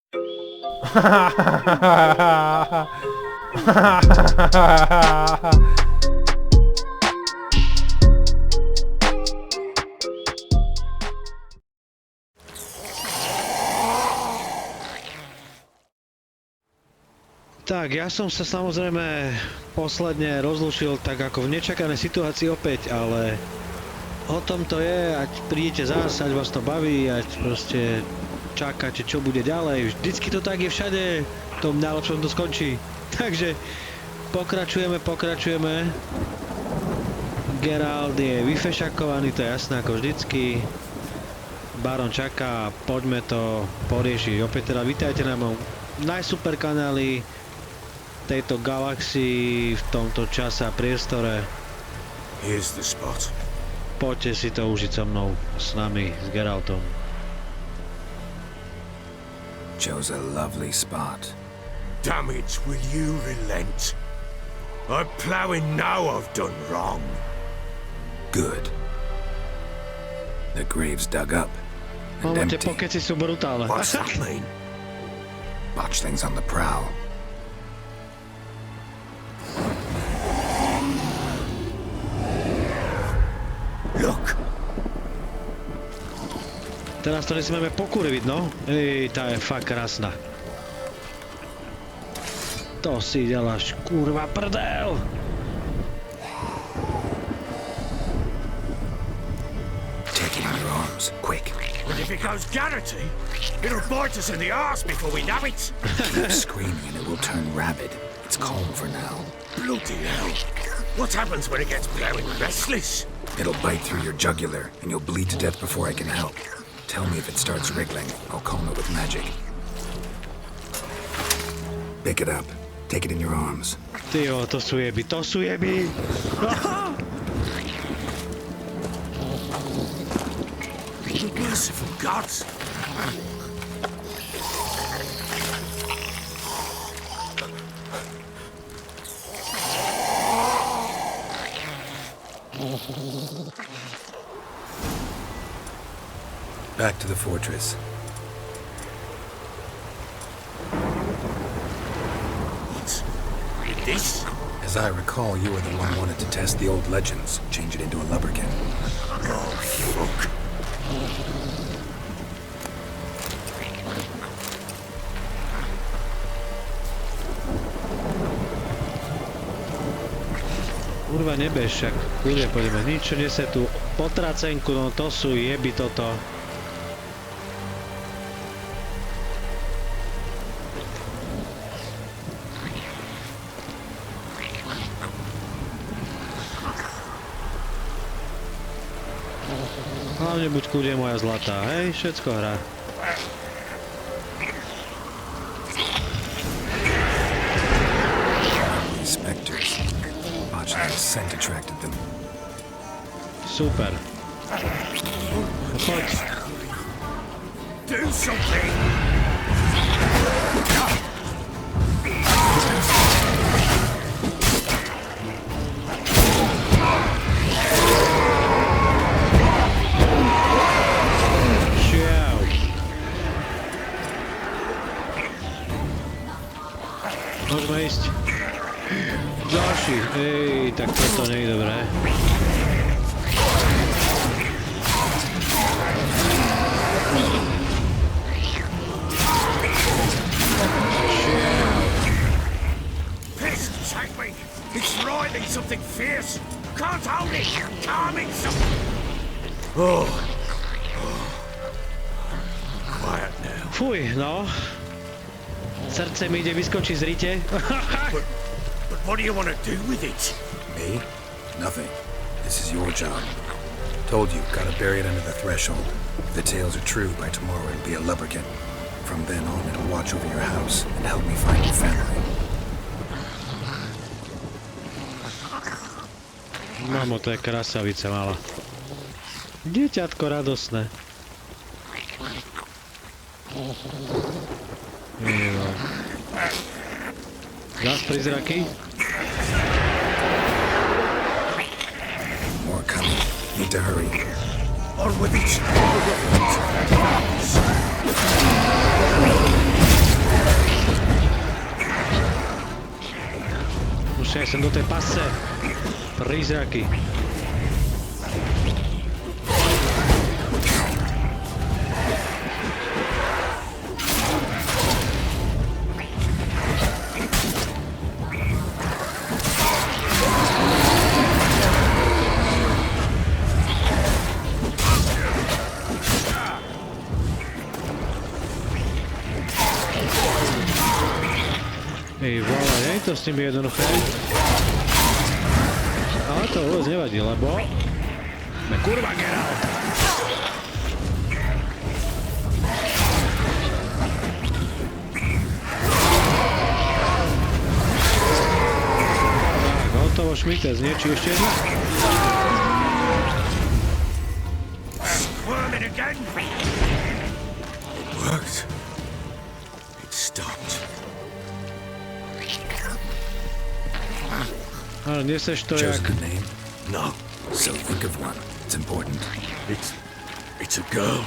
Tak, ja som sa samozrejme posledne rozlúčil tak ako v nečakanej situácii opäť, ale o tom to je, ať prídete zás, ať vás to baví, ať proste čakáte, čo bude ďalej. Vždycky to tak je všade, v tom najlepšom to skončí. Takže pokračujeme. Geralt je vyfešakovaný, to je jasné ako vždycky. Baron čaká, poďme to poriešiť. Opäť teda vítajte na mojom najsuper kanáli tejto galaxii v tomto čase a priestore. Here's the spot. Poďte si to užiť so mnou, s nami, s Geraltom. Chose a lovely spot. Damn it, will you relent? I'm ploughing now I've done wrong. Good. The grave's dug up and Tie empty. pokeci sú brutálne. What's that mean? Botchlings on the prowl. Look! Teraz to nesmieme pokúriť, no. Ej, tá je fakt krásna. To si děláš, kurva prdel! Take it in your arms, quick. And if it goes Garrity, it'll bite us in the arse before we know it. Keep screaming and it will turn rabid. It's calm for now. Bloody hell. What happens when it gets blowing restless? It'll bite through your jugular and you'll bleed to death before I can help. Tell me if it starts wriggling. I'll calm it with magic. Pick it up. Take it in your arms. Tyjo, to sú jeby, to sú jeby! Merciful gods! Back to the fortress. What's with this? As I recall, you were the one who wanted to test the old legends, change it into a lubberkin. Oh, fuck. Kurva, nebež, však kľudne poďme, nič nese tú potracenku, no to sú jeby toto. Hlavne buď kľudne moja zlatá, hej, všetko hrá. Spectres. Botchling's scent attracted them. Super. Poď. Do something! Môžeme ísť. Ďalší. Ej, tak toto nie je dobré. Piss, take me! It's writhing something fierce! Can't hold it! Calming something! Oh. Quiet now. Fuj, no. Srdce mi ide vyskočiť z rite. But what do you want to do with it? Me? Nothing. This is your job. Told you, gotta bury it under the threshold. If the tales are true, by tomorrow it'll be a lubberkin. From then on, it'll watch over your house and help me find your family. Mamo, to je krasavica malá. Dieťatko radosné. Zas prízraky? More coming. Need to hurry. On with it! už aj sem do tej pasce. Prízraky. Ej, vola, nie je to s nimi jednoduché. Ale to vôbec nevadí, lebo... Kurva, Geralt! Tak, hotovo, šmitec, nie? Či ešte jedna? Squirming again. It worked. It stopped. Ale neseš to jak... Chosen a name? No, So think of one. It's important. it's a girl.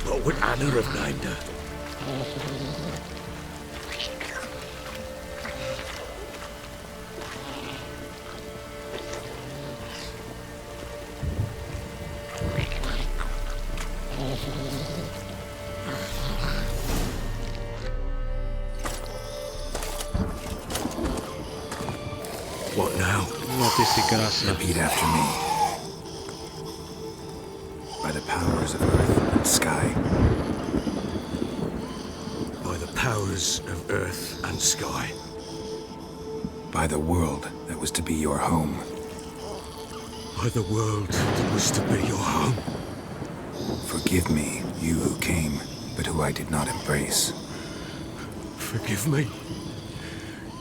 What would Anna have named her? What now? No, ty si krásna. Repeat after me. By the powers of earth and sky. By the powers of earth and sky. By the world that was to be your home. By the world that was to be your home. Forgive me, you who came, but who I did not embrace. Forgive me.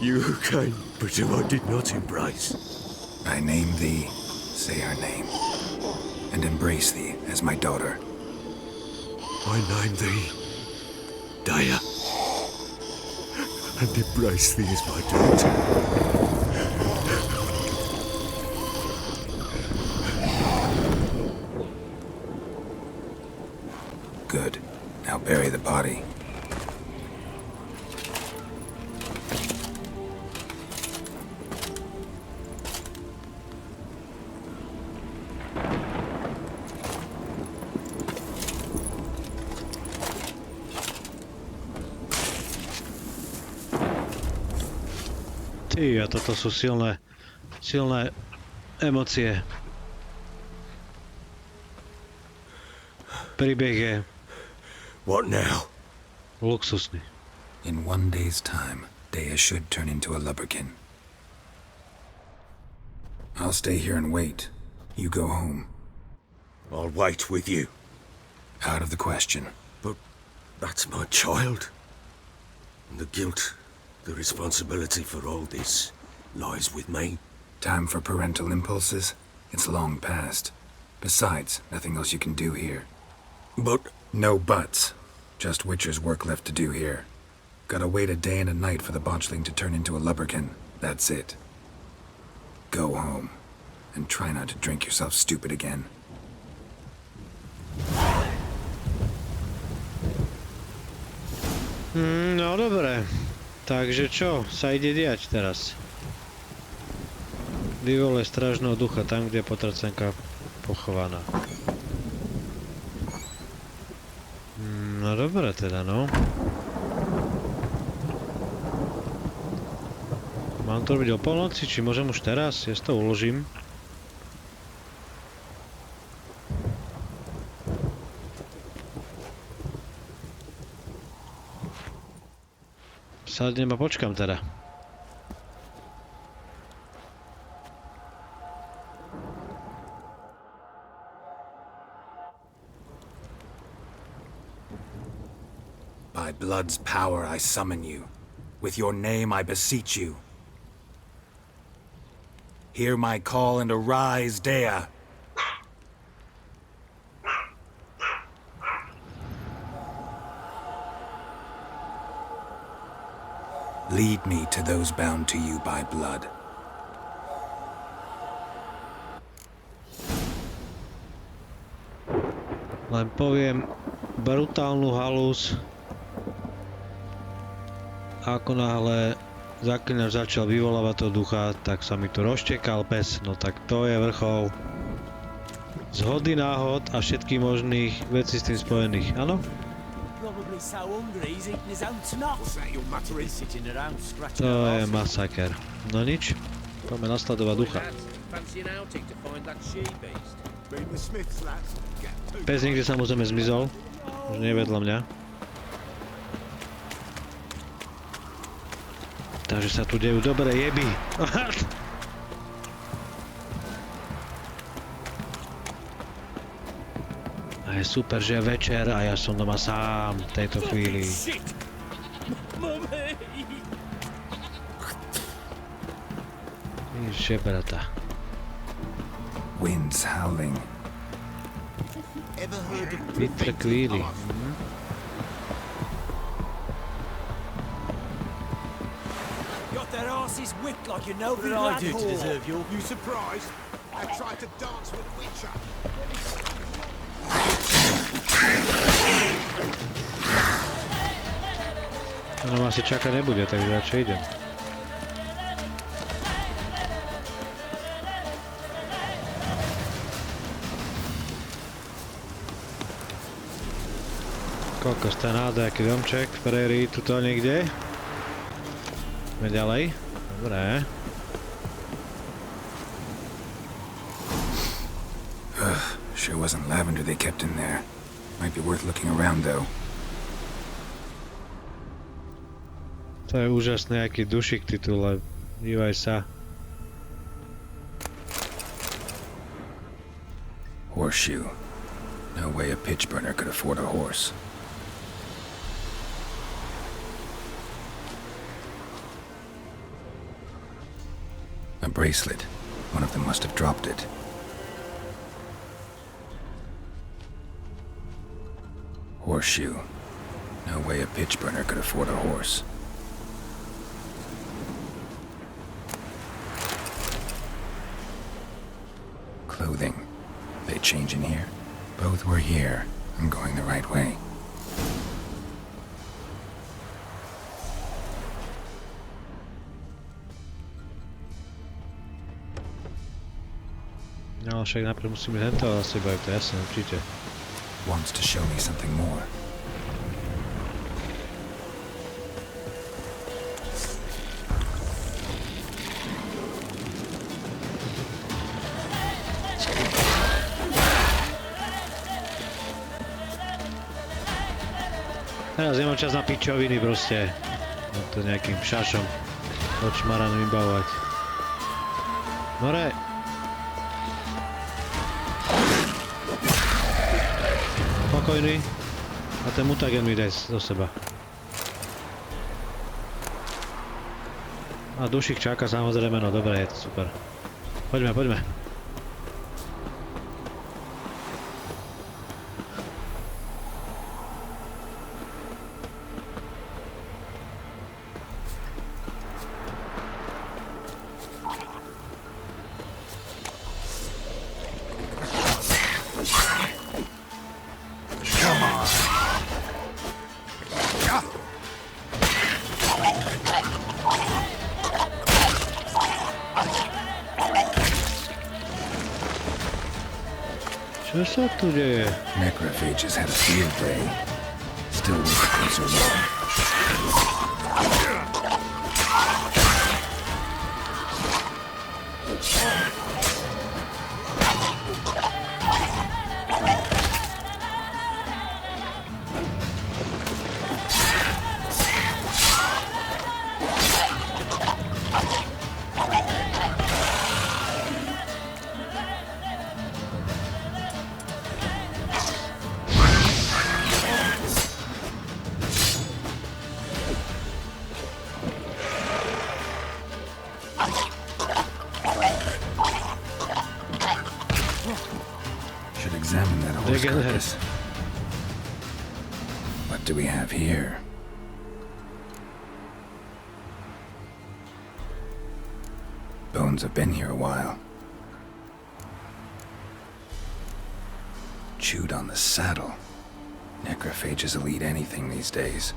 You who came, but who I did not embrace. I name thee, say her name, and embrace thee as my daughter. I name thee Daya, and embrace thee as my daughter. Good. Now bury the body. Ty, a toto sú silné emócie. Príbeh je What now? luxusný. In one day's time, Dea should turn into a lubberkin. I'll stay here and wait. You go home. I'll wait with you. Out of the question. But that's my child. And the guilt, the responsibility for all this lies with me. Time for parental impulses? It's long past. Besides, nothing else you can do here. But No buts. Just Witcher's work left to do here. Gotta wait a day and a night for the botchling to turn into a lubberkin. That's it. Go home. And try not to drink yourself stupid again. No dobre. Takže čo sa ide diať teraz? Vyvolaj strážneho ducha tam, kde je potracenka pochovaná. No dobre teda, no. Mám to robiť o polnoci, či môžem už teraz? Ja si to uložím. Sadnem a počkam teda. By blood's power I summon you. With your name I beseech you. Hear my call and arise, Dea. Lead me to those bound to you by blood. Len poviem brutálnu halus. Ako náhle Zaklínač začal vyvolávať toho ducha, tak sa mi tu roztekal pes, no tak to je vrchol zhody náhod a všetkých možných vecí s tým spojených, áno? Probably so hungry he's eating his own snot. What's that you're muttering? Sitting around scratching To je our arses. masaker. No nič, poďme nasledovať ducha. Fancy an outing to find that she beast. Been the Smiths, lads. Get two. Pes niekde samozrejme zmizol, už nie vedľa mňa. Takže sa tu dejú dobré jeby. A je super, že je večer a ja som doma sám v tejto chvíli. Shit! Mummy! Žebrata. Winds howling. Ever heard of Vytre chvíli. Got their asses whipped like you know What did I do to deserve you? You surprised? I tried to dance with a witcher. No ma asi čakať nebude, takže radšej idem. Kokos, to je nádej, aký domček v prerii, tuto niekde. Ideme ďalej. Dobre. Sure wasn't lavender they kept in there. Might be worth looking around though. To je úžasný aký dušik titule. Dívaj sa. Horseshoe. No way a pitch burner could afford a horse. A bracelet. One of them must have dropped it. Horseshoe. No way a pitch burner could afford a horse. Clothing. They change in here? Both were here. I'm going the right way. No však najprv musíme tento asi baviť, to je jasné, určite. Wants to show me something more. Teraz nemám čas na pičoviny proste. No to nejakým šašom očmaran vybavovať. More! Pokojný. A ten mutagen mi daj do seba. A dušik čaká samozrejme, no dobre, je to super. Poďme, poďme. Čo sa tu deje? Necrophages had a field day. Still worth a closer look. Should examine that horse Dig in there. carcass. What do we have here? Bones have been here a while. Chewed on the saddle. Necrophages will eat anything these days.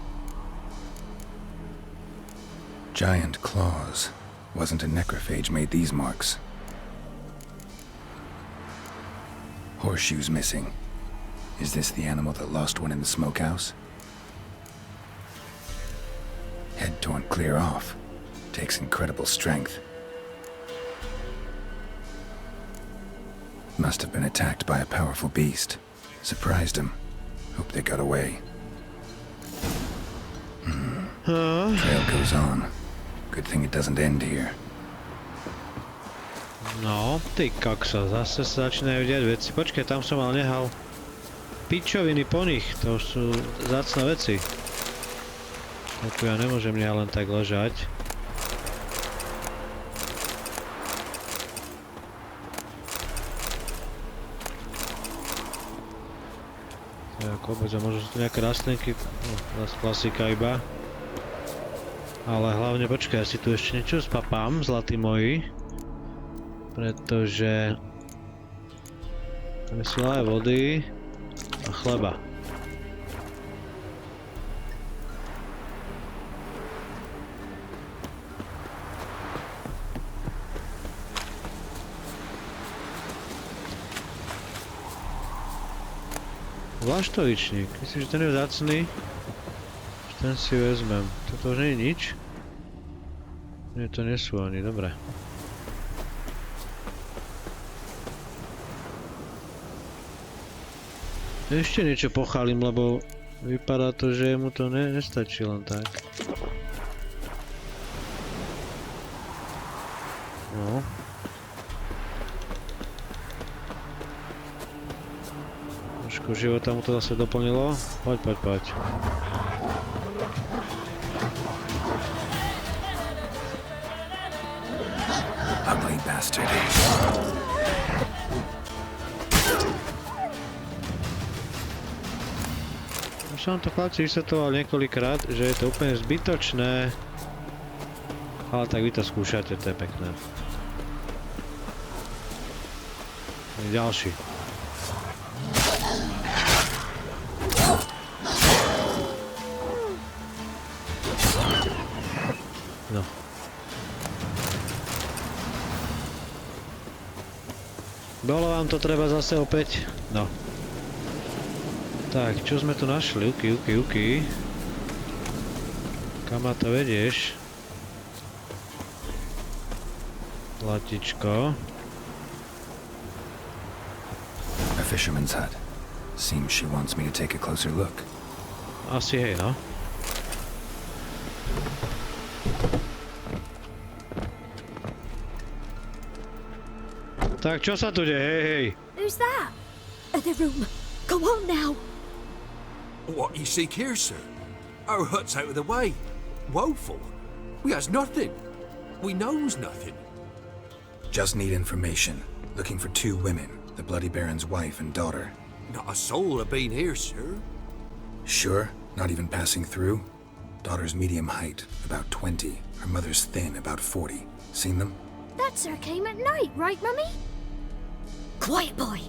Giant claws. Wasn't a necrophage made these marks. Horseshoes missing. Is this the animal that lost one in the smokehouse? Head torn clear off. Takes incredible strength. Must have been attacked by a powerful beast. Surprised him. Hope they got away. Trail goes on. Good thing it doesn't end here. No, ty kokso, zase sa začínajú diať veci. Počkaj, tam som mal nehal pičoviny po nich, to sú vzácne veci. Tak tu ja nemôžem nehal len tak ležať. Tak, vôbec, a možno sú tu nejaké rastlinky, no, zase klasika iba. Ale hlavne počkaj, ja si tu ešte niečo spapám, zlatí moji. Pretože tam je sila aj vody a chleba. Vlaštovičník, myslím, že ten je vzácný. Ten si vezmem. Toto už nie je nič. Nie, to nie sú oni, dobre. Ešte niečo pochalím, lebo vypadá to, že mu to nestačí len tak. No. Trošku života mu to zase doplnilo. Poď. Ugly bastard. Už som to chlapci vysvetloval niekoľkrát, že je to úplne zbytočné. Ale tak vy to skúšate, to je pekné. Ďalší. No. Bolo vám to treba zase opäť? No. Tak, čo sme tu našli? Uky. Kam ma to vedieš? Latičko. A fisherman's hut. Seems she wants me to take a closer look. Asi hej, no. Tak, čo sa tu deje? Hej. Who's that? The room. Go on now. What you seek here, sir? Our hut's out of the way. Woeful. We has nothing. We knows nothing. Just need information. Looking for 2 women. The Bloody Baron's wife and daughter. Not a soul have been here, sir. Sure? Not even passing through? Daughter's medium height, about 20. Her mother's thin, about 40. Seen them? That sir came at night, right, Mummy? Quiet, boy.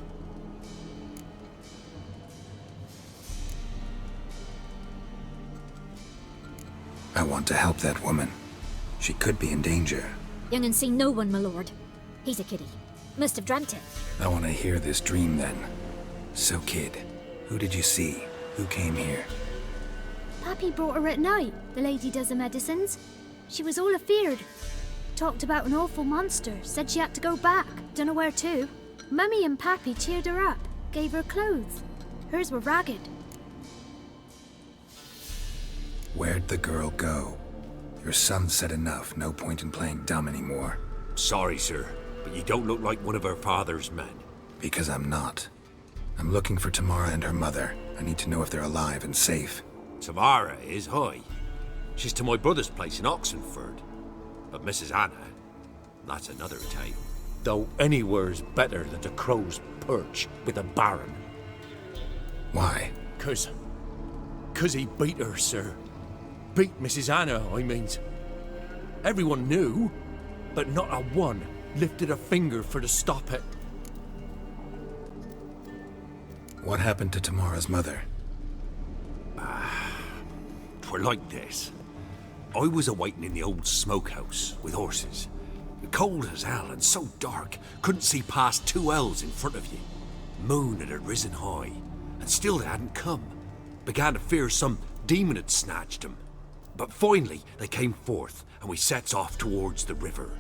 I want to help that woman. She could be in danger. Young and seen no one, my lord. He's a kiddie. Must have dreamt it. I want to hear this dream then. So, kid, who did you see? Who came here? Pappy brought her at night. The lady does the medicines. She was all afeared. Talked about an awful monster. Said she had to go back. Dunno where to. Mummy and Pappy cheered her up. Gave her clothes. Hers were ragged. Where'd the girl go? Your son said enough. No point in playing dumb anymore. Sorry, sir, but you don't look like one of her father's men. Because I'm not. I'm looking for Tamara and her mother. I need to know if they're alive and safe. Tamara is high. She's to my brother's place in Oxenford. But Mrs. Anna, that's another tale. Though anywhere's better than the Crow's Perch with a baron. Why? 'Cause he beat her, sir. Beat Mrs. Anna, I means. Everyone knew, but not a one lifted a finger for to stop it. What happened to Tamara's mother? 'Twere like this. I was awaiting in the old smokehouse with horses. Cold as hell and so dark, couldn't see past 2 ells in front of you. Moon had risen high, and still they hadn't come. Began to fear some demon had snatched them. But finally they came forth, and we sets off towards the river.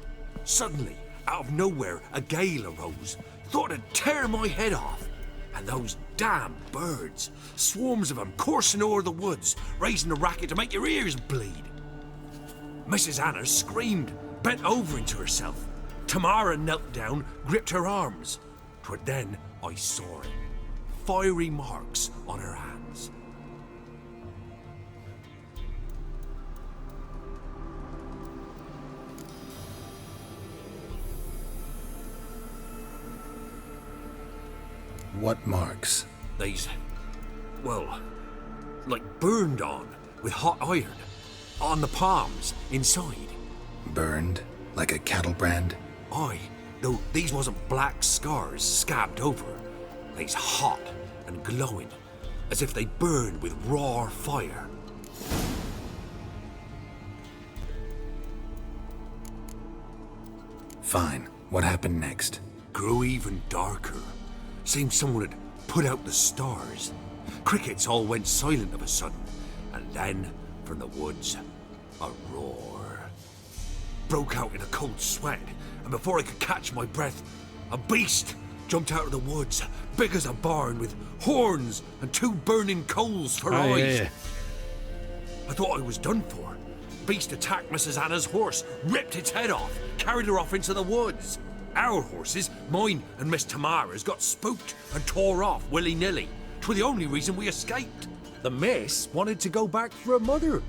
Suddenly, out of nowhere, a gale arose. Thought it'd tear my head off. And those damn birds, swarms of them coursing o'er the woods, raising a racket to make your ears bleed. Mrs. Anna screamed, bent over into herself. Tamara knelt down, gripped her arms. 'Twas then I saw it. Fiery marks on her hands. What marks? These, well, like burned on with hot iron. On the palms, inside. Burned? Like a cattle brand? Aye, though these wasn't black scars scabbed over. They's hot and glowing, as if they burned with raw fire. Fine. What happened next? Grew even darker. Seemed someone had put out the stars. Crickets all went silent of a sudden, and then, from the woods, a roar. Broke out in a cold sweat, and before I could catch my breath, a beast jumped out of the woods, big as a barn, with horns and 2 burning coals for eyes. Yeah. I thought I was done for. Beast attacked Mrs. Anna's horse, ripped its head off, carried her off into the woods. Our horses, mine and Miss Tamara's, got spooked and tore off willy-nilly. 'Twas the only reason we escaped. The miss wanted to go back for her mother,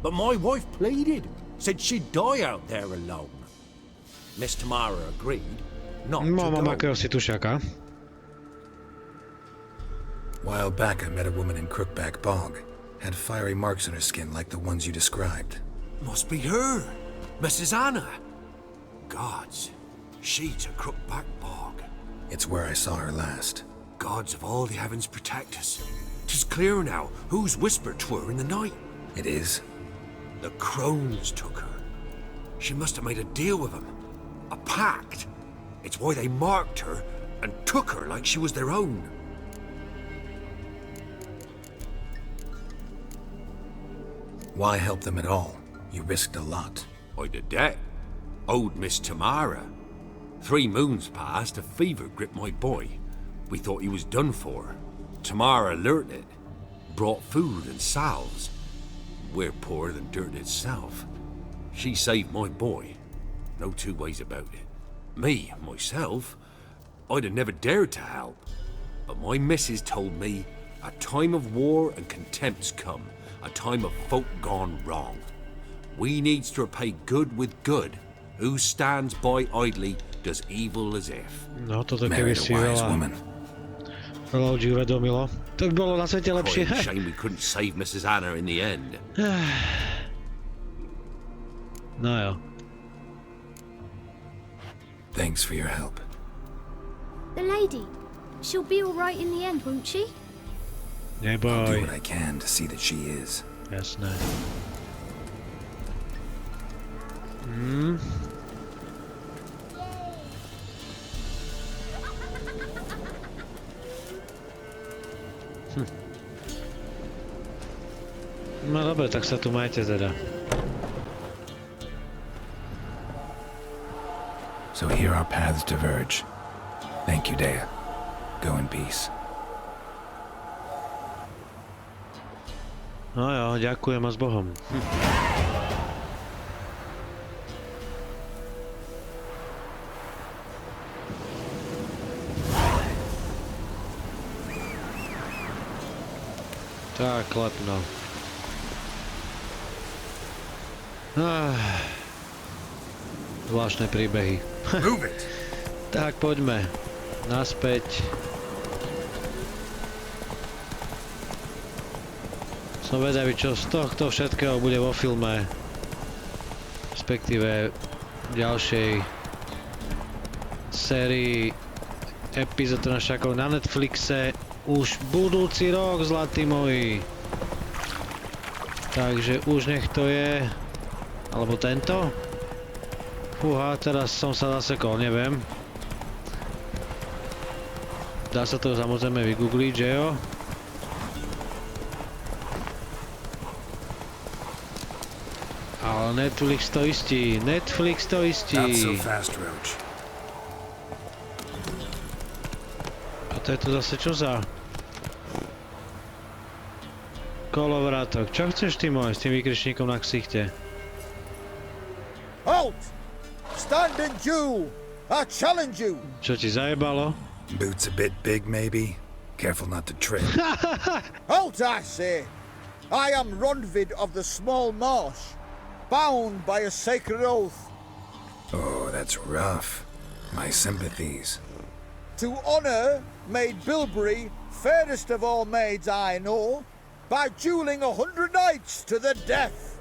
but my wife pleaded, said she'd die out there alone. Miss Tamara agreed not Mám to akého go. si tušaka. While back I met a woman in Crookback Bog. Had fiery marks on her skin like the ones you described. Must be her, Mrs. Anna. Gods, she's a Crookback Bog. It's where I saw her last. Gods of all the heavens protect us. 'Tis clear now who's whispered to her in the night. It is? The crones took her. She must have made a deal with them. A pact. It's why they marked her and took her like she was their own. Why help them at all? You risked a lot. I'd a debt. Owed Miss Tamara. 3 moons passed, a fever gripped my boy. We thought he was done for. Tamara learnt it. Brought food and salves. We're poorer than dirt itself. She saved my boy. No 2 ways about it. Me, myself, I'd have never dared to help. But my missus told me a time of war and contempt's come. A time of folk gone wrong. We needs to repay good with good. Who stands by idly does evil as if. No toto keby Married si a wise veľa woman. ľudí uvedomilo. To by bolo na svete lepšie. Crying shame we couldn't save Mrs. Anna in the end. No jo. Thanks for your help. The lady. She'll be all right in the end, won't she? I'll do Neboj. what I can to see that she is. Jasné. No dobre, tak sa tu majte teda. So here our paths diverge. Thank you, Dea. Go in peace. No jo, ďakujem a s Bohom. Tak, klepno. Zvláštne príbehy. Move it! Tak, poďme. Naspäť. Som vedavý, čo z tohto všetkého bude vo filme. Respektíve v ďalšej sérii epizód našakov na Netflixe už budúci rok, zlatí moji. Takže už nech to je. Alebo tento? Fúha, teraz som sa zasekol, neviem. Dá sa to samozrejme vygoogliť, že jo? Ale Netflix to istí, Netflix to istí. Not so fast, Roach. A to je to zase čo za? Kolovrátok. Čo chceš ty môj s tým výkričníkom na ksichte? Halt! Stand and do! I challenge you! Čo ti zajebalo? Boots a bit big, maybe? Careful not to trip. Halt, I say! I am Ronvid of the Small Marsh, bound by a sacred oath Oh, that's rough. My sympathies. to honor Maid Bilberry, fairest of all maids I know, by dueling 100 knights to the death.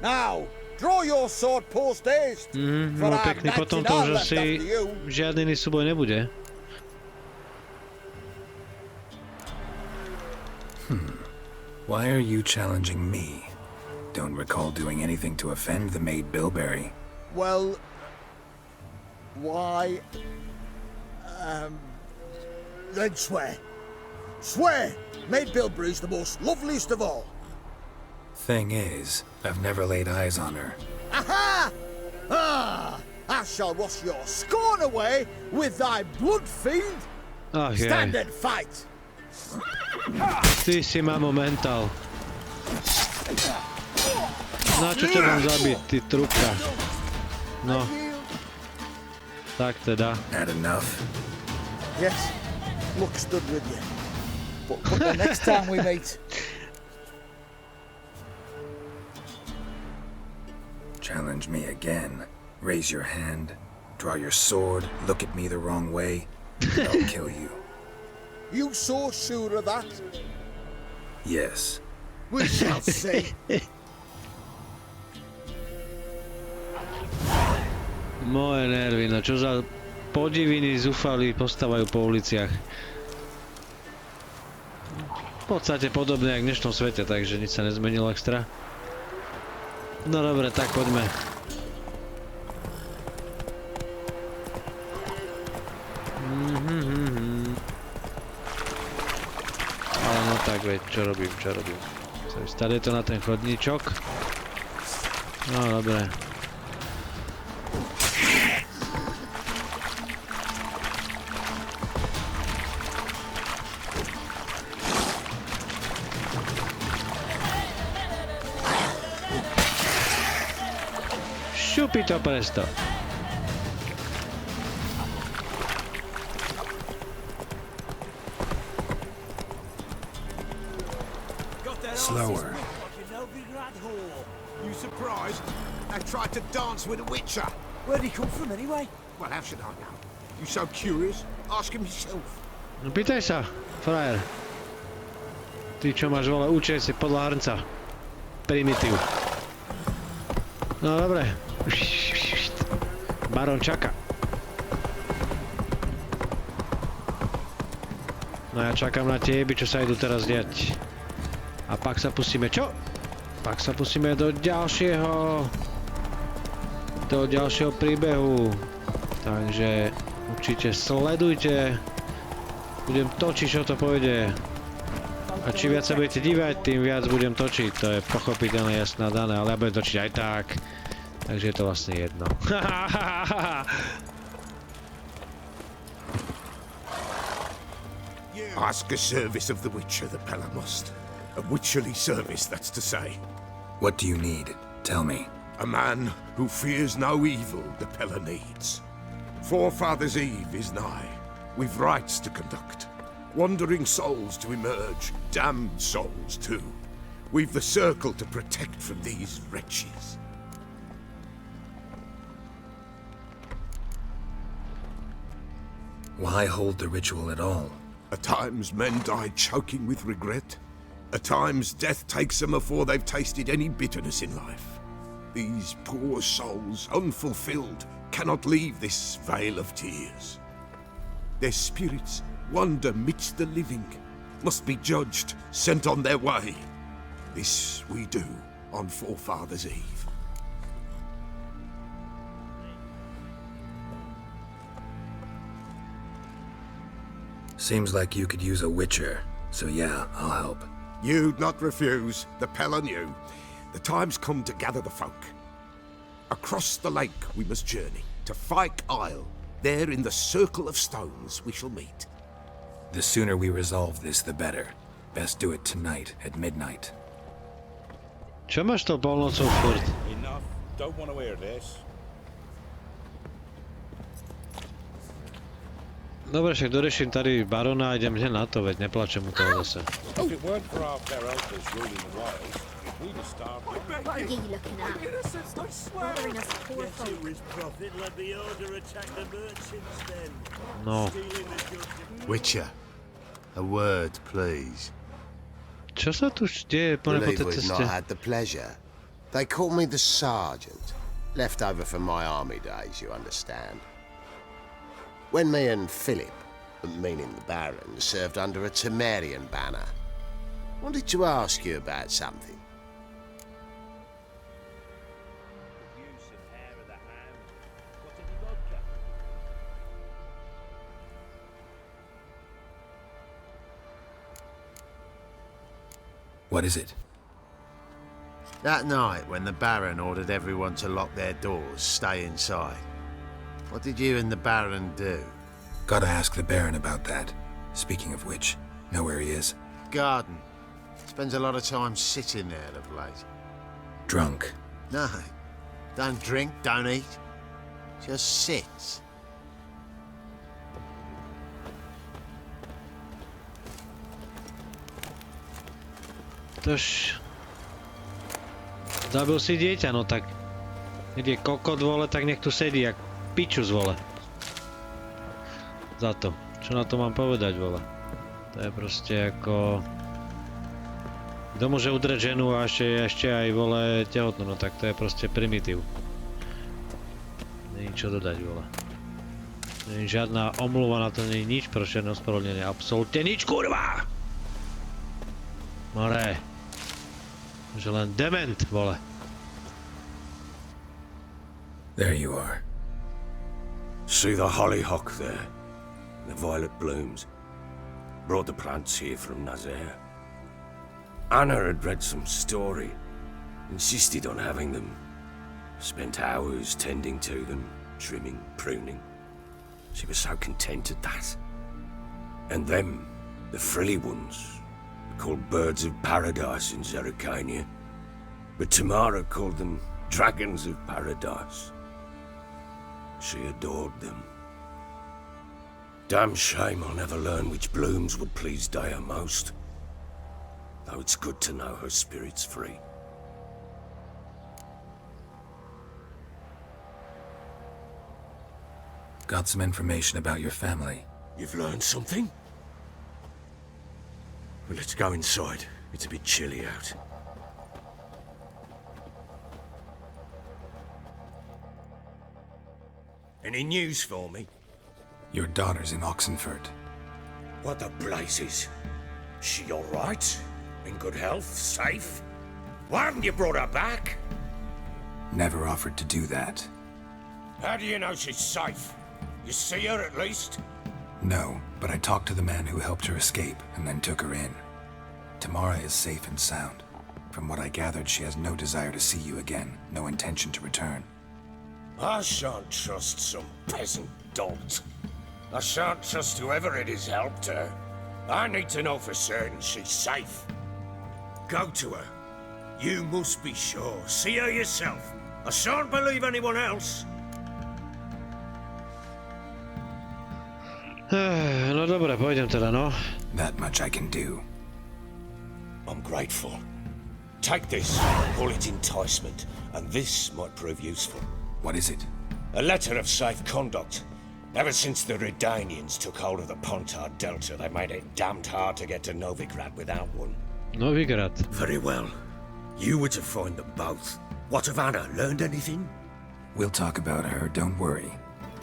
Now, draw your sword post haste, for No I have pekný, potom 99 to už left asi after you. žiadny iný súboj nebude. Why are you challenging me? Don't recall doing anything to offend the maid Bilberry. Well, why? Then swear. Swear! Maid Bilberry's the most loveliest of all. Thing is, I've never laid eyes on her. Aha! Ah! I shall wash your scorn away with thy blood fiend. Ach Stand jej, and fight. ty si mamo mental. Na čo ťa mám zabiť, ty trúbka? No, tak teda. Had enough? Yes, luck stood with you. But the next time we meet, Challenge me again. Raise your hand. Draw your sword. Look at me the wrong way. I'll kill you. you so sure of that? Yes. We shall see. Moje nervy, no čo za podiviny zúfali postávajú po uliciach. V podstate podobné jak v dnešnom svete, takže nič sa nezmenilo extra. No dobre, tak poďme. Ale no tak veď, čo robím? Chcem stať to na ten chodníčok. No dobre. Subito presto. Slower. You surprised? They tried to dance with a witcher. Where'd he come from anyway? Well, how should I know? You so curious? Ask him yourself. No pýtaj sa, frajer. Ty čo máš vole, učej si podľa hrnca. Primitív. No dobre. Baron čaká. No ja čakám na tie jeby, čo sa idú teraz diať. A pak sa pustíme čo? Pak sa pustíme do ďalšieho príbehu. Takže určite sledujte. Budem točiť, čo to pôjde. A čím viac sa budete dívať, tým viac budem točiť. To je pochopiteľné, jasná dané, ale ja budem točiť aj tak. Takže je to vlastne jedno. Ask a service of the Witcher, the Pella must. A witcherly service, that's to say. What do you need? Tell me. A man who fears no evil the Pella needs. Forefather's Eve is nigh. We've rites to conduct. Wandering souls to emerge. Damned souls, too. We've the circle to protect from these wretches. Why hold the ritual at all? At times men die choking with regret. At times death takes them before they've tasted any bitterness in life. These poor souls, unfulfilled, cannot leave this vale of tears. Their spirits wander midst the living, must be judged, sent on their way. This we do on Forefather's Eve. Seems like you could use a witcher, so yeah, I'll help. You'd not refuse. The Pell on you. The time's come to gather the folk. Across the lake we must journey, to Fyke Isle. There in the circle of stones we shall meet. The sooner we resolve this, the better. Best do it tonight at midnight. Čo máš to polnocou furt? Enough. Don't want to hear this. Dobre, však doriešim tady barona a idem hneď na to, veď neplačem mu toho zase. If it weren't for our fair elders ruling the wilds, we'd have starved. What are you looking at? Bothering us poor folk. No. Witcher, a word, please. Čo sa tu deje po Believe tej we've ceste? not had the pleasure. They call me the Sergeant. Left over from my army days, you understand. When me and Philip, meaning the Baron, served under a Temerian banner, wanted to ask you about something. What is it? That night, when the Baron ordered everyone to lock their doors, stay inside, what did you and the Baron do? Gotta ask the Baron about that. Speaking of which, know where he is? Garden. Spends a lot of time sitting there of late. Drunk. No, don't drink, don't eat. Just sits. Tož... Zabil si dieťa, no tak... Keď je kokot vole, tak nech tu sedí, jak piču z vole. Za to. Čo na to mám povedať, vole? To je proste ako... Kto môže udrieť ženu a ešte aj, vole, tehotnú, no tak to je proste primitív. Není čo dodať, vole. Není žiadna omluva na to, není nič, proste ospravedlnenie. Absolútne nič, kurva! More. Že len dement, vole. There you are. See the hollyhock there? The violet blooms. Brought the plants here from Nazaire. Anna had read some story. Insisted on having them. Spent hours tending to them, trimming, pruning. She was so content at that. And them, the frilly ones, called birds of paradise in Zerrikania. But Tamara called them dragons of paradise. She adored them. Damn shame I'll never learn which blooms would please Daya most. Though it's good to know her spirit's free. Got some information about your family. You've learned something? Well, let's go inside. It's a bit chilly out. Any news for me? Your daughter's in Oxenford. What the blazes? She all right? In good health? Safe? Why haven't you brought her back? Never offered to do that. How do you know she's safe? You see her at least? No, but I talked to the man who helped her escape and then took her in. Tamara is safe and sound. From what I gathered, she has no desire to see you again, no intention to return. I shan't trust some peasant dolt. I shan't trust whoever it is helped her. I need to know for certain she's safe. Go to her. You must be sure. See her yourself. I shan't believe anyone else. No dobre, pôjdem teda, no. That much I can do. I'm grateful. Take this, call it enticement, and this might prove useful. What is it? A letter of safe conduct. Ever since the Redanians took hold of the Pontard Delta, they made it damned hard to get to Novigrad without one. Novigrad. Very well. You were to find them both. What of Anna? Learned anything? We'll talk about her, don't worry.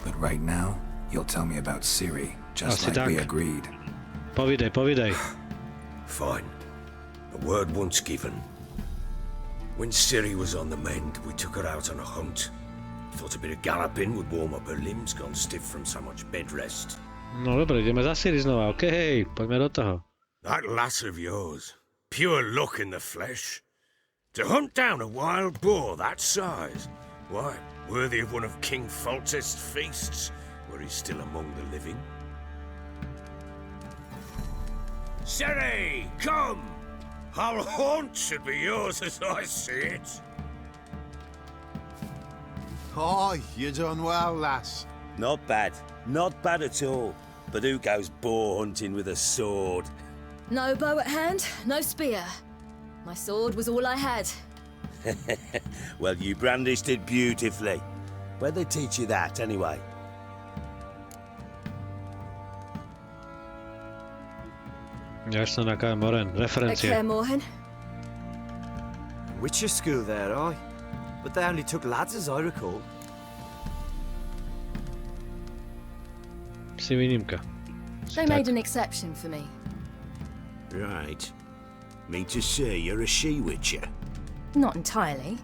But right now, you'll tell me about Ciri, just Asi like we tak. agreed. Povídej. Fine. A word once given. When Ciri was on the mend, we took her out on a hunt. Thought a bit of galloping would warm up her limbs, gone stiff from so much bed rest. No dobre, ideme za Siri znova, okej, poďme do toho. That lass of yours, pure luck in the flesh. To hunt down a wild boar that size, why, worthy of one of King Foltest's feasts, were he still among the living. Siri, come! Our haunt should be yours as I see it. Aye, you done well, lass. Not bad. Not bad at all. But who goes boar hunting with a sword? No bow at hand, no spear. My sword was all I had. Well, you brandished it beautifully. Where'd they teach you that, anyway? Jasno, na Kaer Morhen, At referencie. Kaer Morhen. Witcher school there, aye. But they only took lads, as I recall. Si výnimka. They made an exception for me. Right. Me to say you're a she-witcher. Not entirely.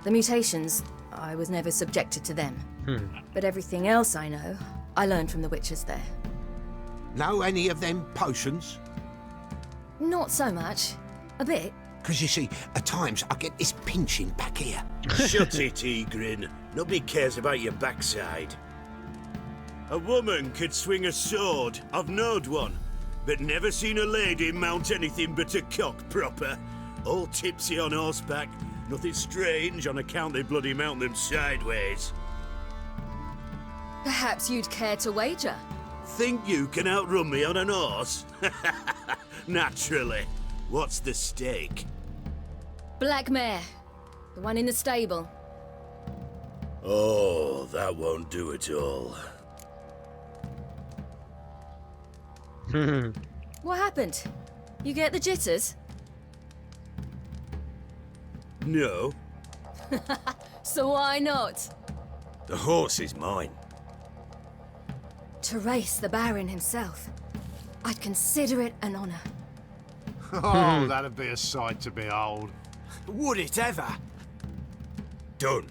The mutations, I was never subjected to them. But everything else I know, I learned from the witches there. Know any of them potions? Not so much. A bit. Because you see, at times I get this pinching back here. Shut it, Egrin. Nobody cares about your backside. A woman could swing a sword. I've knowed one. But never seen a lady mount anything but a cock proper. All tipsy on horseback. Nothing strange on account they bloody mount them sideways. Perhaps you'd care to wager. Think you can outrun me on an horse? Naturally. What's the stake? Black mare. The one in the stable. Oh, that won't do at all. What happened? You get the jitters? No, So why not? the horse is mine. To race the Baron himself. I'd consider it an honor. Oh, that'd be a sight to behold. Would it ever? Done.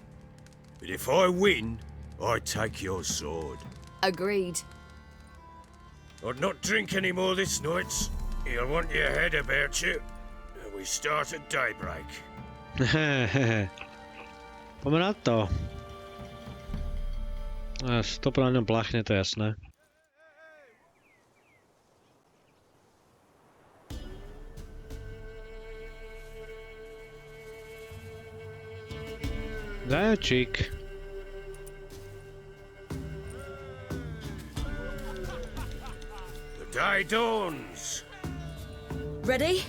But if I win, I take your sword. Agreed. I'd not drink any more this night. You'll want your head about you. We start at daybreak. Poďme na to. A stopa na ňom plachne, to je jasné. Zajačík. The day dawns. Ready?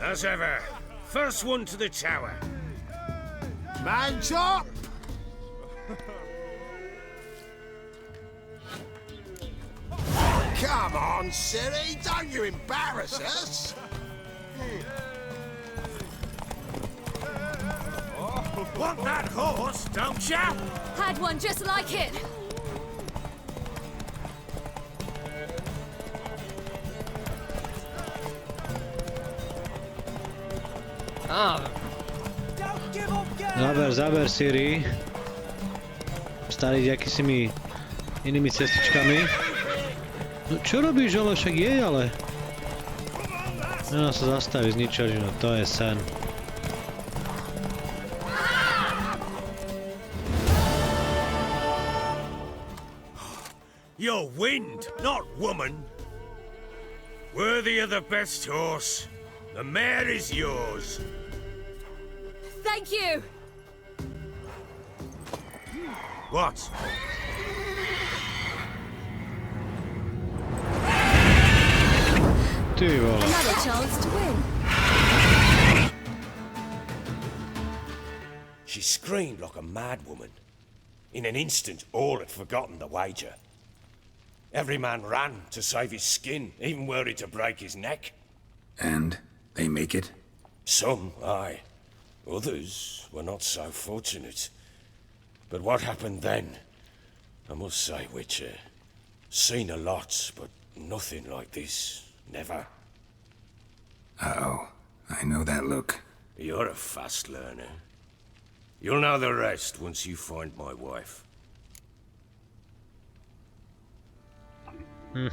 As ever, first one to the tower. Man chop! Come on, Siri, don't you embarrass us. Want that horse, don't ya? Had one just like it. Zaber, Siri. Starý akýsimi inými cestičkami. No čo robíš, ale však jej, ale... Ona sa zastaví z ničoho, no to je sen. You're wind, not woman. Worthy of the best horse. The mare is yours. Thank you. What? Ty vole. Another chance to win. She screamed like a mad woman. In an instant, all had forgotten the wager. Every man ran to save his skin, even were it to break his neck. And they make it? Some, aye. Others were not so fortunate. But what happened then? I must say, Witcher, seen a lot, but nothing like this. Never. Uh-oh. I know that look. You're a fast learner. You'll know the rest once you find my wife. No,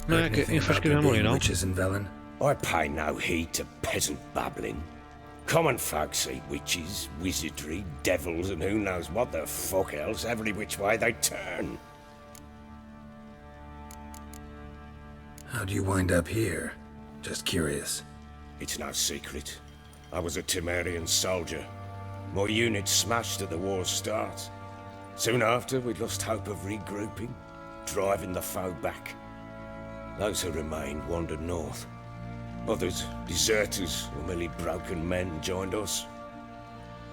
jaké infraštruktúry máme, no? Witches in Velen? I pay no heed to peasant babbling. Common folk see witches, wizardry, devils, and who knows what the fuck else every which way they turn. How'd you wind up here? Just curious. It's no secret. I was a Temerian soldier. My unit smashed at the war's start. Soon after, we lost hope of regrouping, driving the foe back. Those who remained wandered north. Others, deserters or merely broken men, joined us.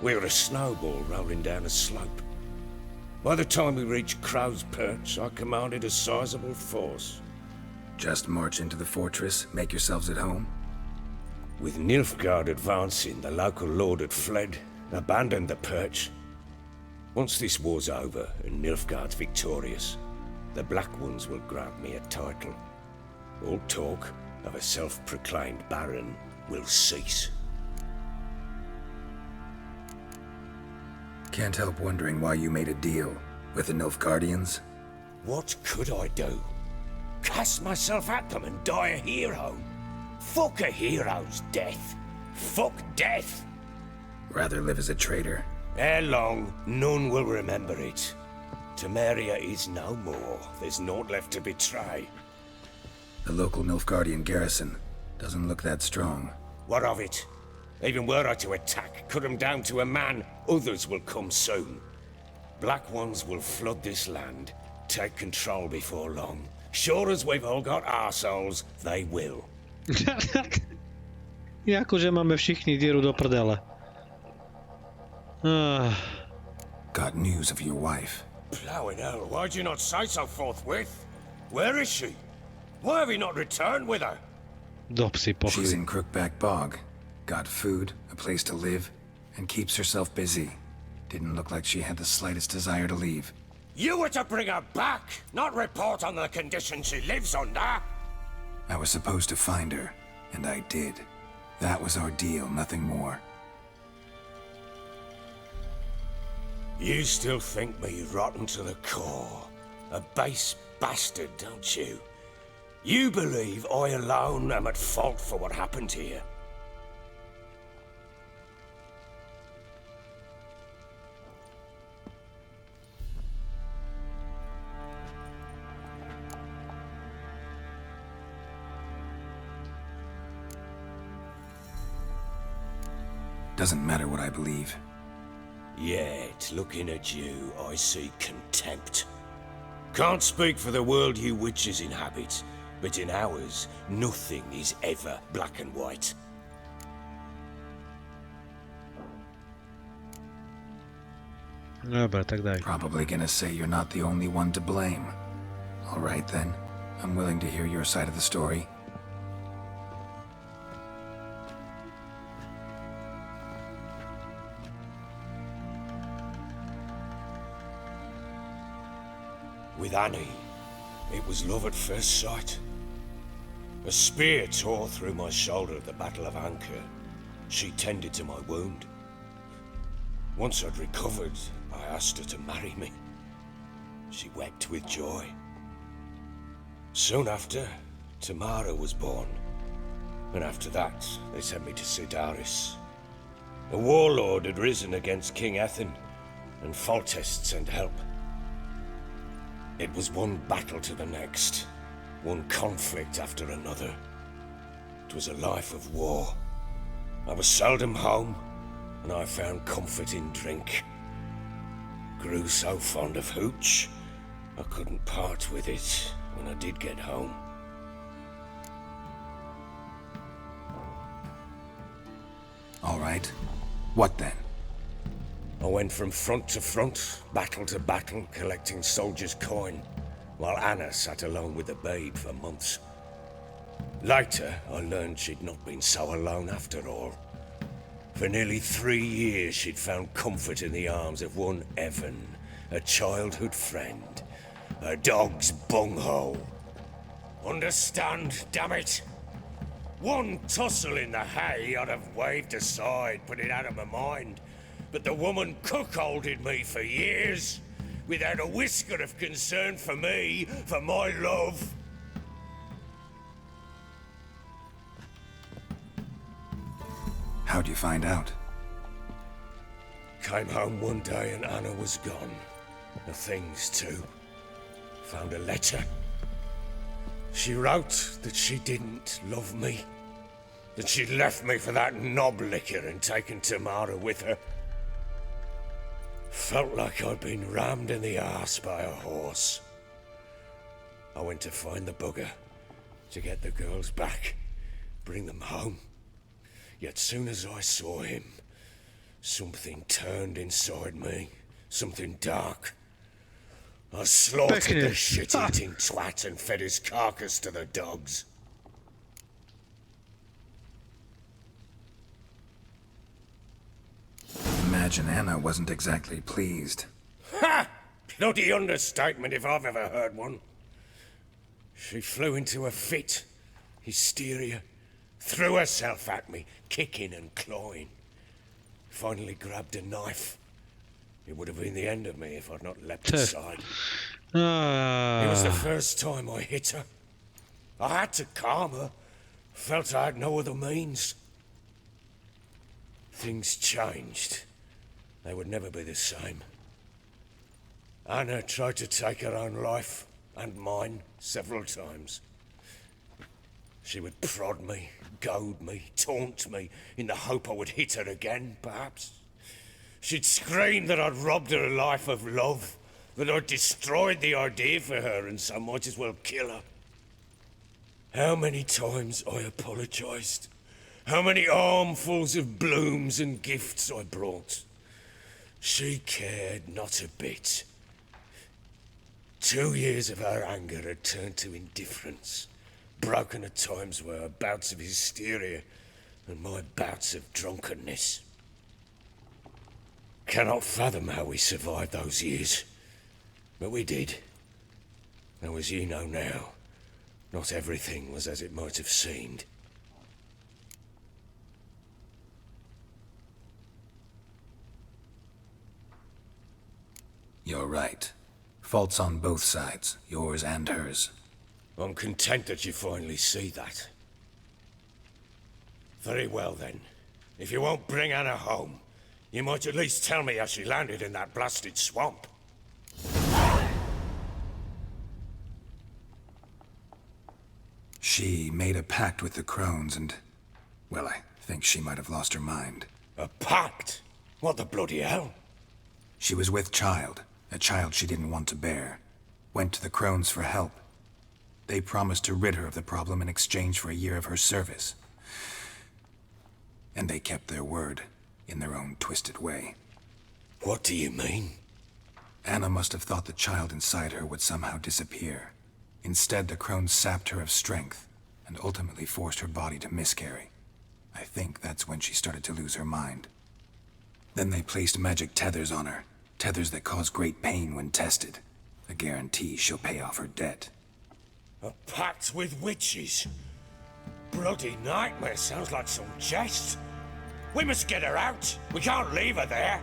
We were a snowball rolling down a slope. By the time we reached Crow's Perch, I commanded a sizable force. Just march into the fortress, make yourselves at home? With Nilfgaard advancing, the local lord had fled, abandoned the Perch. Once this war's over and Nilfgaard's victorious, the Black Ones will grant me a title. All talk of a self-proclaimed baron will cease. Can't help wondering why you made a deal with the Nilfgaardians. What could I do? Cast myself at them and die a hero? Fuck a hero's death. Fuck death. Rather live as a traitor. Ere long, none will remember it. Temeria is no more. There's naught left to betray. The local Nilfgaardian garrison doesn't look that strong. What of it? Even were I to attack, cut them down to a man, others will come soon. Black Ones will flood this land, take control before long. Sure as we've all got arseholes, they will. Akože máme všichni dieru do prdele. Got news of your wife. Plowing hell, why'd you not say so forthwith? Where is she? Why have you not returned with her? She's in Crookback Bog. Got food, a place to live, and keeps herself busy. Didn't look like she had the slightest desire to leave. You were to bring her back, not report on the conditions she lives under. I was supposed to find her, and I did. That was our deal, nothing more. You still think me rotten to the core. A base bastard, don't you? You believe I alone am at fault for what happened here. Doesn't matter what I believe. Yet, looking at you, I see contempt. Can't speak for the world you witches inhabit, but in ours, nothing is ever black and white. Probably gonna say you're not the only one to blame. All right then, I'm willing to hear your side of the story. With Annie, it was love at first sight. A spear tore through my shoulder at the Battle of Anchor. She tended to my wound. Once I'd recovered, I asked her to marry me. She wept with joy. Soon after, Tamara was born. And after that, they sent me to Sidaris. A warlord had risen against King Ethan, and Foltest sent help. It was one battle to the next, one conflict after another. It was a life of war. I was seldom home, and I found comfort in drink. Grew so fond of hooch, I couldn't part with it when I did get home. All right. What then? I went from front to front, battle to battle, collecting soldiers' coin, while Anna sat alone with the babe for months. Later, I learned she'd not been so alone after all. For nearly 3 years, she'd found comfort in the arms of one Evan, a childhood friend, a dog's bunghole. Understand, damn it? One tussle in the hay I'd have waved aside, put it out of my mind. But the woman cuckolded me for years, without a whisker of concern for me, for my love. How'd you find out? Came home one day and Anna was gone. The things too. Found a letter. She wrote that she didn't love me. That she'd left me for that knob licker and taken Tamara with her. Felt like I'd been rammed in the arse by a horse. I went to find the bugger, to get the girls back, bring them home. Yet soon as I saw him, something turned inside me, something dark. I slaughtered the shit-eating twat and fed his carcass to the dogs. Imagine Anna wasn't exactly pleased. Ha! Bloody understatement if I've ever heard one. She flew into a fit, hysteria, threw herself at me, kicking and clawing. Finally grabbed a knife. It would have been the end of me if I'd not leapt aside. It was the first time I hit her. I had to calm her. Felt I had no other means. Things changed. They would never be the same. Anna tried to take her own life, and mine, several times. She would prod me, goad me, taunt me, in the hope I would hit her again, perhaps. She'd scream that I'd robbed her life of love, that I'd destroyed the idea for her and so might as well kill her. How many times I apologized. How many armfuls of blooms and gifts I brought. She cared not a bit. 2 years of her anger had turned to indifference, broken at times were her bouts of hysteria and my bouts of drunkenness. Cannot fathom how we survived those years, but we did. Though as you know now, not everything was as it might have seemed. You're right. Faults on both sides, yours and hers. I'm content that you finally see that. Very well then. If you won't bring Anna home, you might at least tell me how she landed in that blasted swamp. She made a pact with the crones and... well, I think she might have lost her mind. A pact? What the bloody hell? She was with child, a child she didn't want to bear. Went to the crones for help. They promised to rid her of the problem in exchange for a year of her service. And they kept their word, in their own twisted way. What do you mean? Anna must have thought the child inside her would somehow disappear. Instead, the crones sapped her of strength, and ultimately forced her body to miscarry. I think that's when she started to lose her mind. Then they placed magic tethers on her, tethers that cause great pain when tested. A guarantee she'll pay off her debt. A pact with witches? Bloody nightmare, sounds like some jest. We must get her out. We can't leave her there.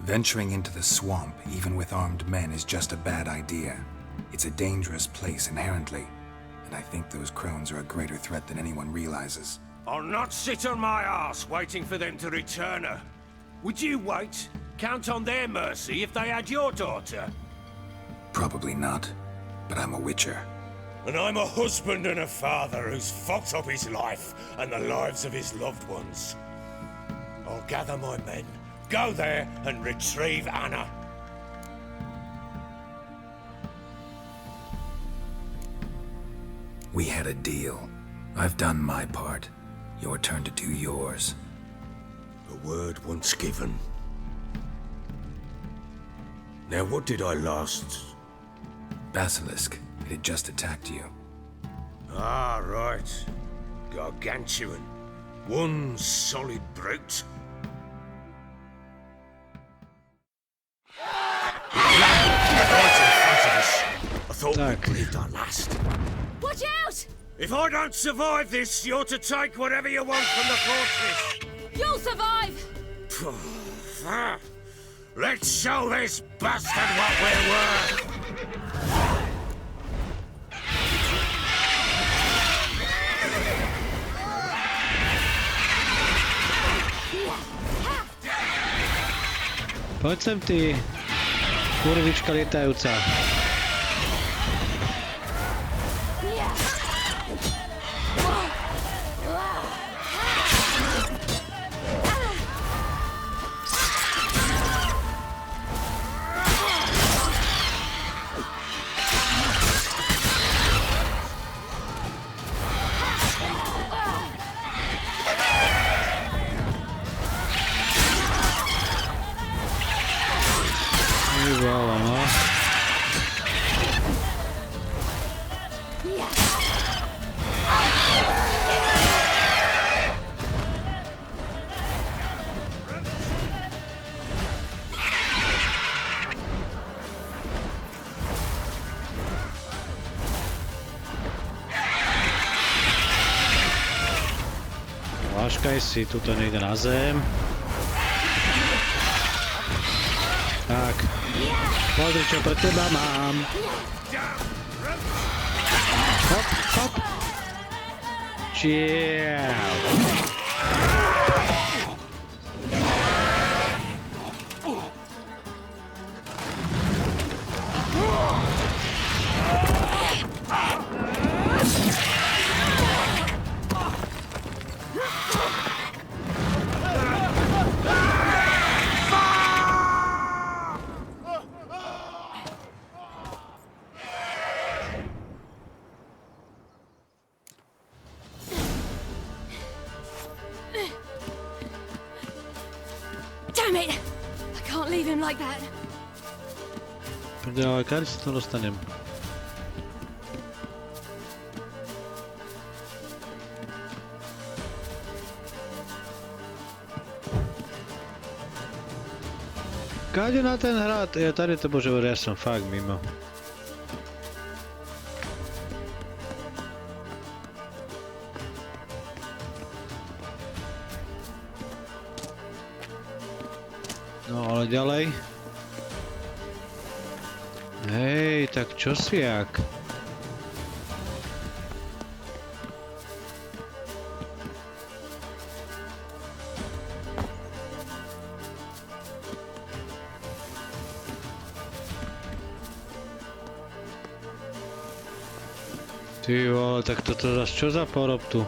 Venturing into the swamp, even with armed men, is just a bad idea. It's a dangerous place inherently, and I think those crones are a greater threat than anyone realizes. I'll not sit on my arse waiting for them to return her. Would you wait? Count on their mercy if they had your daughter? Probably not, but I'm a witcher. And I'm a husband and a father who's fucked up his life and the lives of his loved ones. I'll gather my men, go there and retrieve Anna. We had a deal. I've done my part. Your turn to do yours. A word once given. Now what did I last... Basilisk. It had just attacked you. Ah, right. Gargantuan. One solid brute. Right in front Tak. Believed our last. Watch out! If I don't survive this, you're to take whatever you want from the fortress. You'll survive! Let's show this bastard what we're worth. Poď sem ty, kurvička lietajúca. Váškaj si tuto niekde na zem. Tak. Pozri, čo pre teba mám. Hop, hop. Čiau. Damn it! I can't leave him like that. Ale kade sa to dostanem? Kade na ten hrad? Ja tady to bože, ja som fakt mimo. No ale ďalej. Hej, tak čo si jak? Ty vole, tak toto zase čo za porob tu?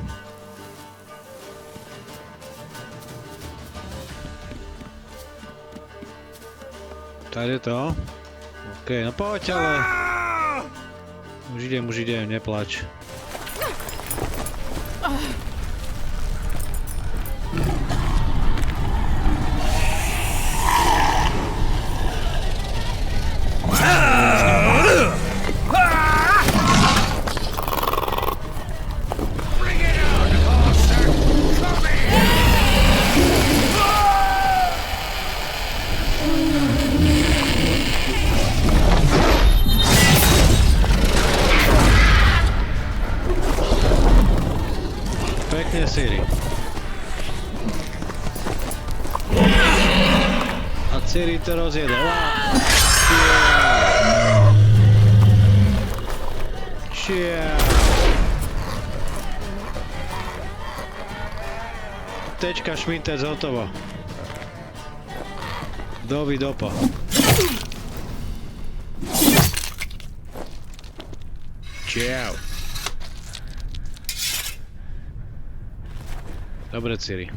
Tady to? OK, no poď ale. Už idem, neplač. Ciri. A Ciri to rozjede. Tečka šmintec hotovo. Dovi dopo. Čau. Dobre, Ciri.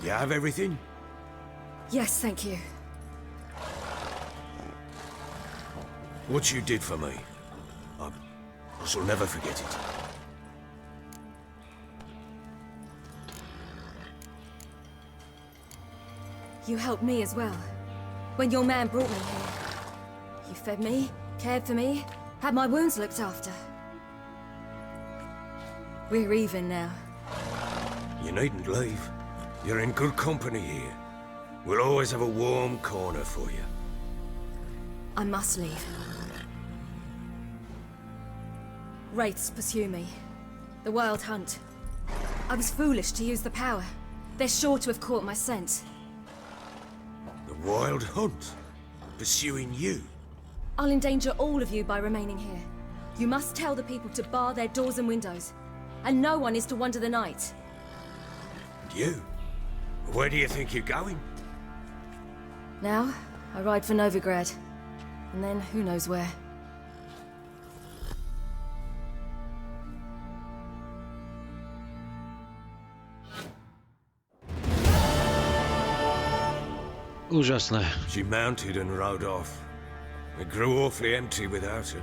You have everything? Yes, thank you. What you did for me, I shall never forget it. You helped me as well. When your man brought me here. You fed me, cared for me, had my wounds looked after. We're even now. You needn't leave. You're in good company here. We'll always have a warm corner for you. I must leave. Wraiths pursue me. The Wild Hunt. I was foolish to use the power. They're sure to have caught my scent. The Wild Hunt? Pursuing you? I'll endanger all of you by remaining here. You must tell the people to bar their doors and windows. And no one is to wander the night. And you? Where do you think you're going? Now, I ride for Novigrad. And then, who knows where. Úžasné. She mounted and rode off. It grew awfully empty without her.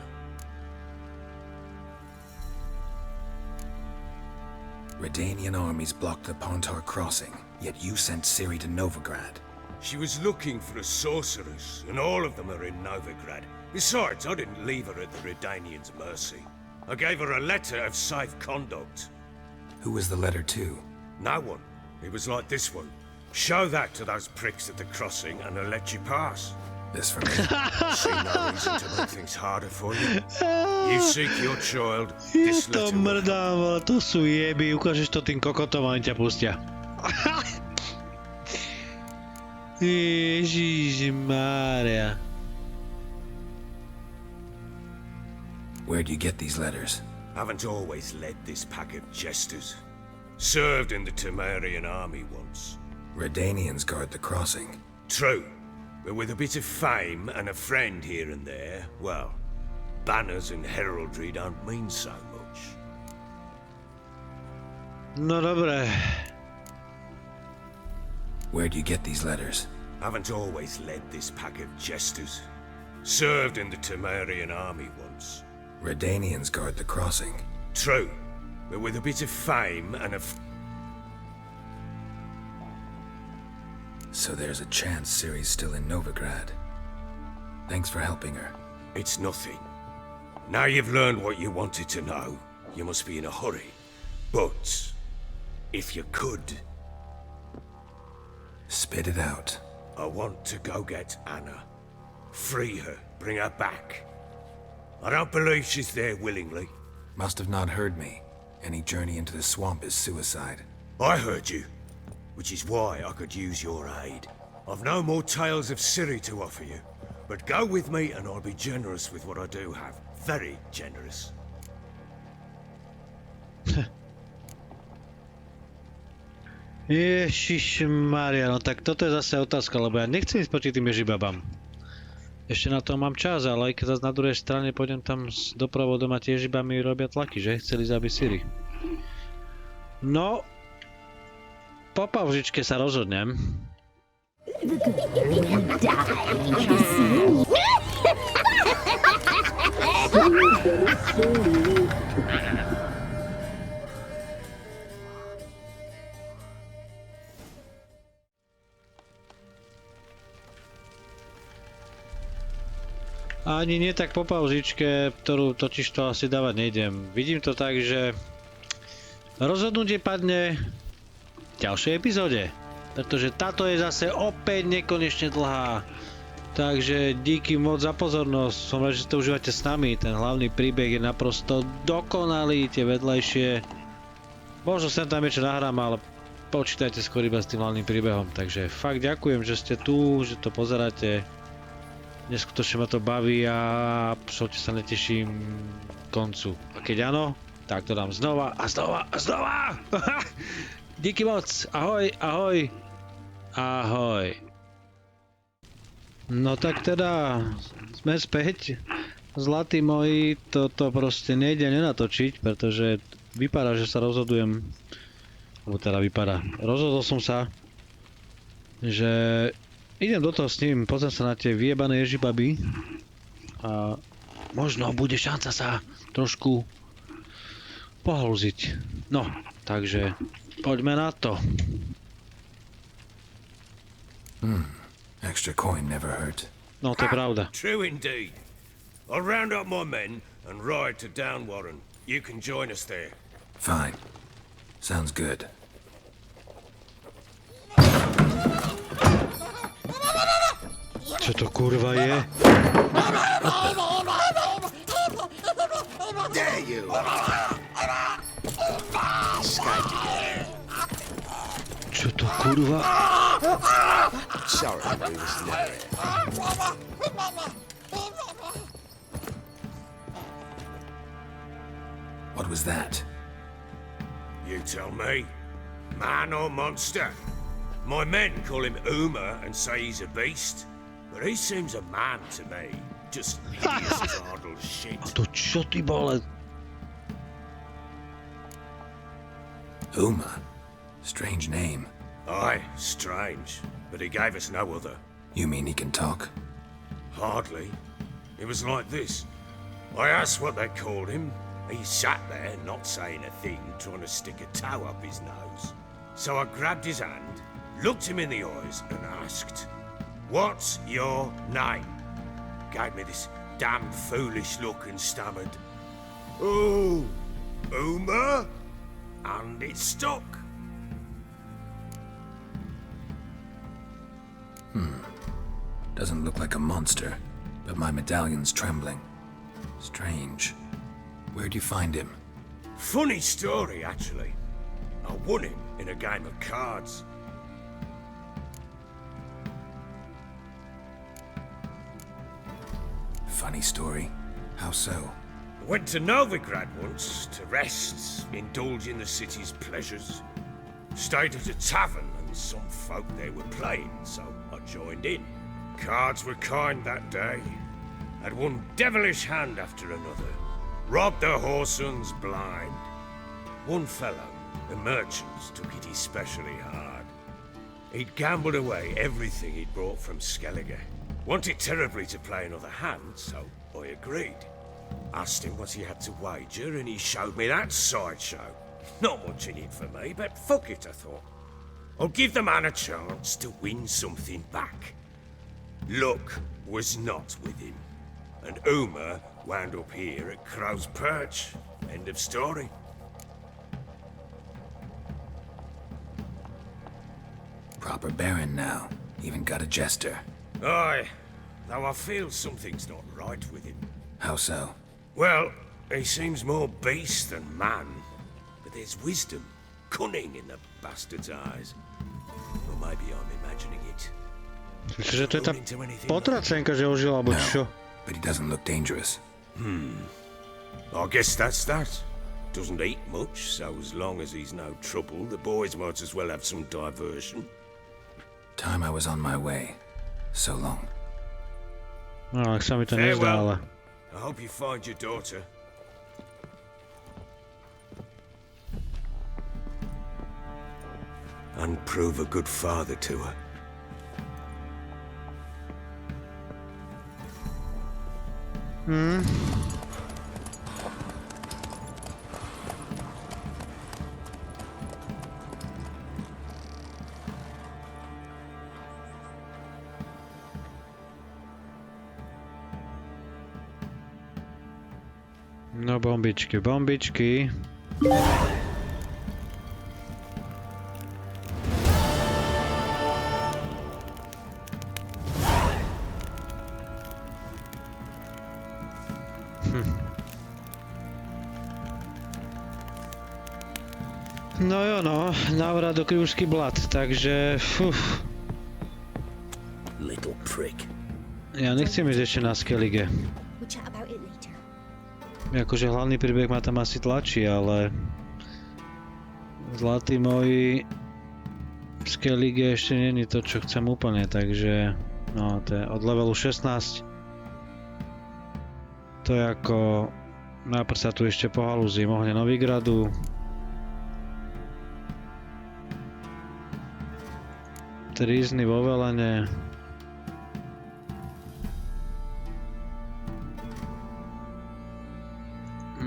Redanian armies blocked the Pontar crossing, yet you sent Ciri to Novigrad. She was looking for a sorceress, and all of them are in Novigrad. Besides, I didn't leave her at the Redanians' mercy. I gave her a letter of safe conduct. Who was the letter to? No one. It was like this one. Show that to those pricks at the crossing, and they'll let you pass. This for me? See no reason to make things harder for you. You seek your child, this To letter will help. mrdám, ale to sú jeby, ukážeš to tým kokotom a oni ťa pustia. Ježišmária. Where'd you get these letters? Haven't always led this pack of jesters. Served in the Temerian army once. Redanians guard the crossing. True, but with a bit of fame and a friend here and there, well, banners and heraldry don't mean so much. No dobre. Where'd you get these letters? Haven't always led this pack of jesters. Served in the Temerian army once. Redanians guard the crossing. True, but with a bit of fame and a So there's a chance Ciri's still in Novigrad. Thanks for helping her. It's nothing. Now you've learned what you wanted to know, you must be in a hurry. But, if you could... Spit it out. I want to go get Anna. Free her, bring her back. I don't believe she's there willingly. Must have not heard me. Any journey into the swamp is suicide. I heard you, which is why I could use your aid. I've no more tales of Ciri to offer you, but go with me and I'll be generous with what I do have. Very generous. Ježišmária, no tak toto je zase otázka, lebo ja nechcem ísť proti tým ježibabám. Ešte na to mám čas, ale aj keď zase na druhej strane pôjdem tam s doprovodom a tie ježibami robia tlaky, že? Chceli zabiť Ciri. No, po pavžičke sa rozhodnem. Ani nie tak po pauzičke, ktorú totiž to asi dávať nejdem. Vidím to tak, že rozhodnutie padne v ďalšej epizóde, pretože táto je zase opäť nekonečne dlhá. Takže díky moc za pozornosť, som rád, že to užívate s nami, ten hlavný príbeh je naprosto dokonalý, tie vedľajšie. Možno sem tam niečo nahrám, ale počítajte skôr iba s tým hlavným príbehom, takže fakt ďakujem, že ste tu, že to pozeráte. Neskutočne ma to baví a absolútne sa neteším koncu. A keď áno, tak to dám znova a znova a znova! Díky moc! Ahoj, ahoj! Ahoj! No tak teda, sme späť. Zlatí moji, toto proste nejde nenatočiť, pretože vypadá, že sa rozhodujem. Alebo teda vypadá. Rozhodol som sa, že idem do toho s ním, pozriem sa na tie vyjebané ježibaby a možno bude šanca sa trošku pohlziť. No, takže poďme na to. Extra coin never hurt. No, to je pravda. True indeed. I'll round up my men and ride to Downwarren. You can join us there. Fine. Sounds good. Čo to kurva je? There you are. Escaped again. Čo to kurva? Sorry, we was never here. What was that? You tell me. Man or monster? My men call him Uma and say he's a beast, but he seems a man to me. Just hideous cardle shit. A to čo ty bole? Uma. Strange name. Aye, strange, but he gave us no other. You mean he can talk? Hardly. It was like this. I asked what they called him. He sat there, not saying a thing, trying to stick a toe up his nose. So I grabbed his hand, looked him in the eyes, and asked, "What's your name?" Gave me this damn foolish look and stammered, "Oh, Uma?" And it stuck. Doesn't look like a monster, but my medallion's trembling. Strange. Where'd you find him? Funny story, actually. I won him in a game of cards. Funny story. How so? I went to Novigrad once to rest, indulge in the city's pleasures. Stayed at a tavern and some folk there were playing, so I joined in. Cards were kind that day. Had one devilish hand after another. Robbed the whoresun's blind. One fellow, a merchant, took it especially hard. He'd gambled away everything he'd brought from Skellige. Wanted terribly to play another hand, so I agreed. Asked him what he had to wager, and he showed me that sideshow. Not much in it for me, but fuck it, I thought. I'll give the man a chance to win something back. Luck was not with him, and Uma wound up here at Crow's Perch. End of story. Proper baron now. Even got a jester. Aye, though I feel something's not right with him. How so? Well, he seems more beast than man, but there's wisdom, cunning in the bastard's eyes. Or maybe I'm imagining it. Že to je tá potracenka, že ožila, alebo čo? But he doesn't look dangerous. I guess that's that. Doesn't eat much, so as long as he's no trouble, the boys might as well have some diversion. Time I was on my way. So long. No, ak sa mi to nezdá, ale... I hope you find your daughter. And prove a good father to her. No bombičky, bombičky. No jo no, návrat do Krivský Blat, takže... Little prick. Ja nechcem ísť ešte na Skellige. We'll chat about it later. Akože hlavný príbeh ma tam asi tlačí, ale... Zlatý môj... Skellige ešte není to, čo chcem úplne, takže... No, to je od levelu 16. To je ako... Najprv sa tu ešte pohalúzim ohne Novigradu. Trízny vo Velene.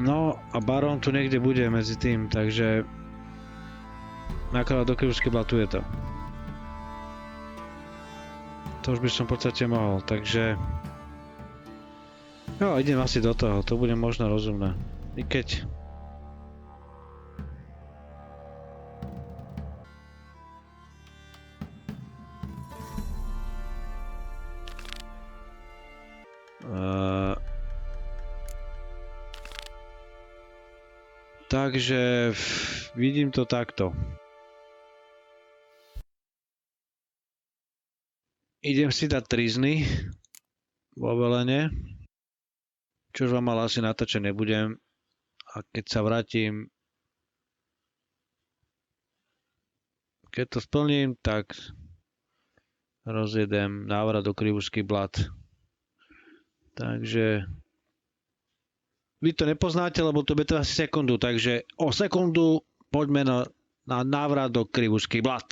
No a barón tu niekde bude medzi tým, takže nakladať do krivskej blatu je to. To už by som v podstate mohol, takže jo, idem asi do toho, to bude možno rozumné. I keď takže vidím to takto. Idem si dať trizny vo velene, čož vám ale asi natáčať nebudem. A keď sa vrátim, keď to splním, tak rozjedem návrat do krivský blat. Takže vy to nepoznáte, lebo to bude asi sekundu, takže o sekundu poďme na návrat do krivský blat.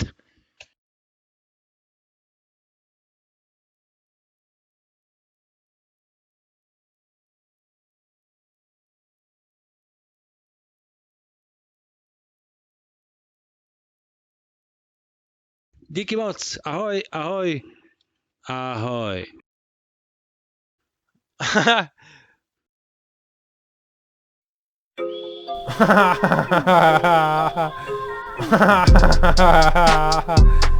Díky moc, ahoj, ahoj, ahoj. Ha ha ha ha ha ha ha ha ha ha ha ha ha ha ha ha ha ha ha ha